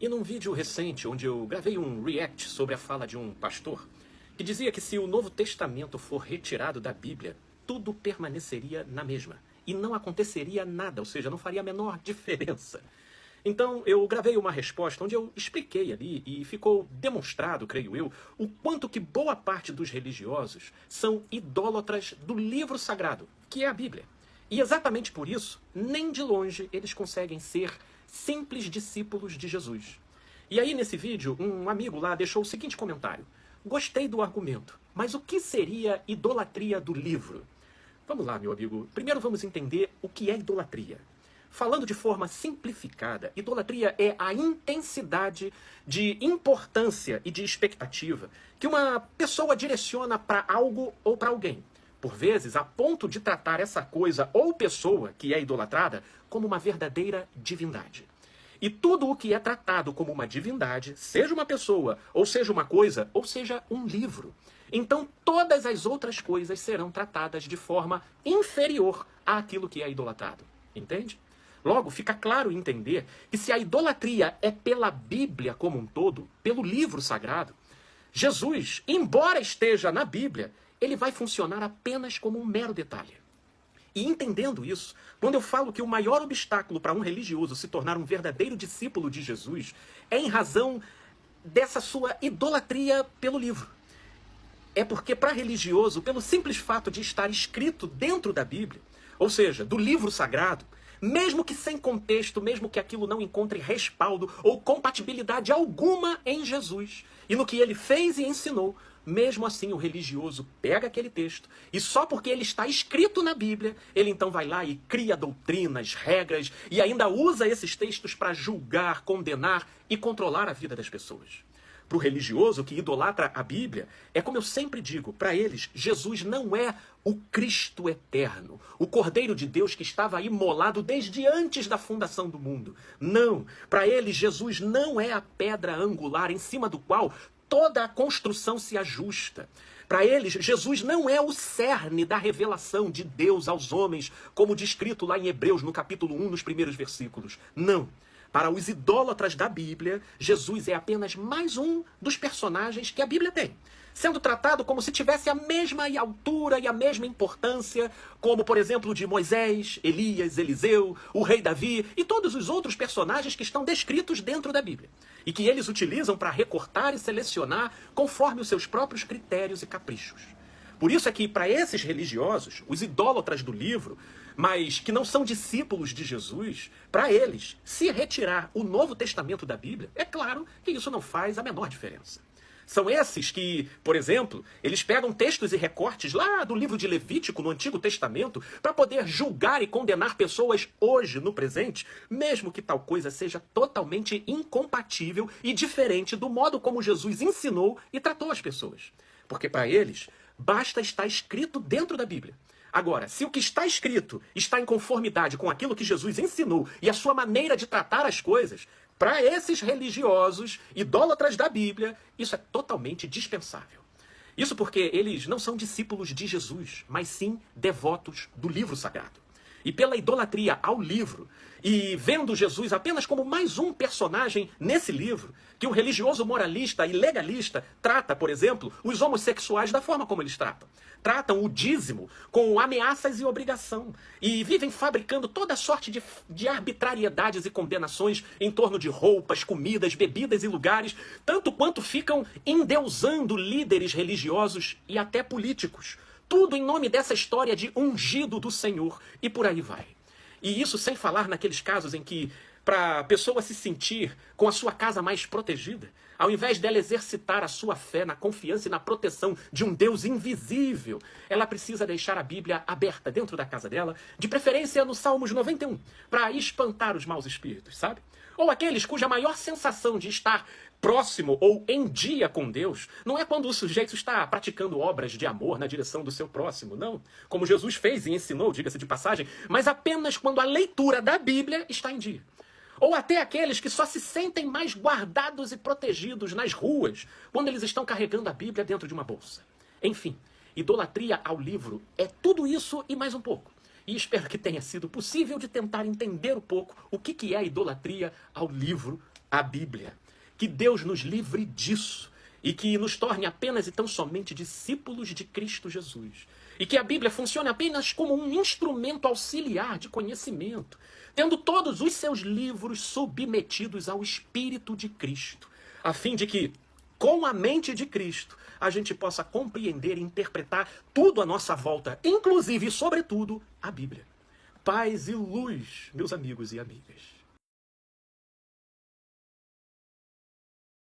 E num vídeo recente, onde eu gravei um react sobre a fala de um pastor, que dizia que se o Novo Testamento for retirado da Bíblia, tudo permaneceria na mesma. E não aconteceria nada, ou seja, não faria a menor diferença. Então eu gravei uma resposta onde eu expliquei ali, e ficou demonstrado, creio eu, o quanto que boa parte dos religiosos são idólatras do livro sagrado, que é a Bíblia. E exatamente por isso, nem de longe eles conseguem ser simples discípulos de Jesus. E aí nesse vídeo, um amigo lá deixou o seguinte comentário: gostei do argumento, mas o que seria idolatria do livro? Vamos lá, meu amigo. Primeiro vamos entender o que é idolatria. Falando de forma simplificada, idolatria é a intensidade de importância e de expectativa que uma pessoa direciona para algo ou para alguém. Por vezes, a ponto de tratar essa coisa ou pessoa que é idolatrada como uma verdadeira divindade. E tudo o que é tratado como uma divindade, seja uma pessoa, ou seja uma coisa, ou seja um livro, então todas as outras coisas serão tratadas de forma inferior àquilo que é idolatrado. Entende? Logo, fica claro entender que se a idolatria é pela Bíblia como um todo, pelo livro sagrado, Jesus, embora esteja na Bíblia, ele vai funcionar apenas como um mero detalhe. E entendendo isso, quando eu falo que o maior obstáculo para um religioso se tornar um verdadeiro discípulo de Jesus é em razão dessa sua idolatria pelo livro. É porque para religioso, pelo simples fato de estar escrito dentro da Bíblia, ou seja, do livro sagrado, mesmo que sem contexto, mesmo que aquilo não encontre respaldo ou compatibilidade alguma em Jesus e no que ele fez e ensinou, mesmo assim o religioso pega aquele texto e só porque ele está escrito na Bíblia, ele então vai lá e cria doutrinas, regras e ainda usa esses textos para julgar, condenar e controlar a vida das pessoas. Para o religioso que idolatra a Bíblia, é como eu sempre digo, para eles, Jesus não é o Cristo eterno, o Cordeiro de Deus que estava imolado desde antes da fundação do mundo. Não, para eles, Jesus não é a pedra angular em cima do qual toda a construção se ajusta. Para eles, Jesus não é o cerne da revelação de Deus aos homens, como descrito lá em Hebreus, no capítulo 1, nos primeiros versículos. Não. Para os idólatras da Bíblia, Jesus é apenas mais um dos personagens que a Bíblia tem, sendo tratado como se tivesse a mesma altura e a mesma importância, como, por exemplo, de Moisés, Elias, Eliseu, o rei Davi e todos os outros personagens que estão descritos dentro da Bíblia, e que eles utilizam para recortar e selecionar conforme os seus próprios critérios e caprichos. Por isso é que, para esses religiosos, os idólatras do livro, mas que não são discípulos de Jesus, para eles, se retirar o Novo Testamento da Bíblia, é claro que isso não faz a menor diferença. São esses que, por exemplo, eles pegam textos e recortes lá do livro de Levítico, no Antigo Testamento, para poder julgar e condenar pessoas hoje, no presente, mesmo que tal coisa seja totalmente incompatível e diferente do modo como Jesus ensinou e tratou as pessoas. Porque para eles, basta estar escrito dentro da Bíblia. Agora, se o que está escrito está em conformidade com aquilo que Jesus ensinou e a sua maneira de tratar as coisas, para esses religiosos, idólatras da Bíblia, isso é totalmente dispensável. Isso porque eles não são discípulos de Jesus, mas sim devotos do livro sagrado. E pela idolatria ao livro, e vendo Jesus apenas como mais um personagem nesse livro, que o religioso moralista e legalista trata, por exemplo, os homossexuais da forma como eles tratam. Tratam o dízimo com ameaças e obrigação. E vivem fabricando toda sorte de arbitrariedades e condenações em torno de roupas, comidas, bebidas e lugares, tanto quanto ficam endeusando líderes religiosos e até políticos. Tudo em nome dessa história de ungido do Senhor, e por aí vai. E isso sem falar naqueles casos em que, para a pessoa se sentir com a sua casa mais protegida, ao invés dela exercitar a sua fé na confiança e na proteção de um Deus invisível, ela precisa deixar a Bíblia aberta dentro da casa dela, de preferência no Salmos 91, para espantar os maus espíritos, sabe? Ou aqueles cuja maior sensação de estar próximo ou em dia com Deus não é quando o sujeito está praticando obras de amor na direção do seu próximo, não. Como Jesus fez e ensinou, diga-se de passagem, mas apenas quando a leitura da Bíblia está em dia. Ou até aqueles que só se sentem mais guardados e protegidos nas ruas quando eles estão carregando a Bíblia dentro de uma bolsa. Enfim, idolatria ao livro é tudo isso e mais um pouco. E espero que tenha sido possível de tentar entender um pouco o que é idolatria ao livro a Bíblia. Que Deus nos livre disso e que nos torne apenas e tão somente discípulos de Cristo Jesus. E que a Bíblia funcione apenas como um instrumento auxiliar de conhecimento, tendo todos os seus livros submetidos ao Espírito de Cristo, a fim de que, com a mente de Cristo, a gente possa compreender e interpretar tudo à nossa volta, inclusive e sobretudo a Bíblia. Paz e luz, meus amigos e amigas.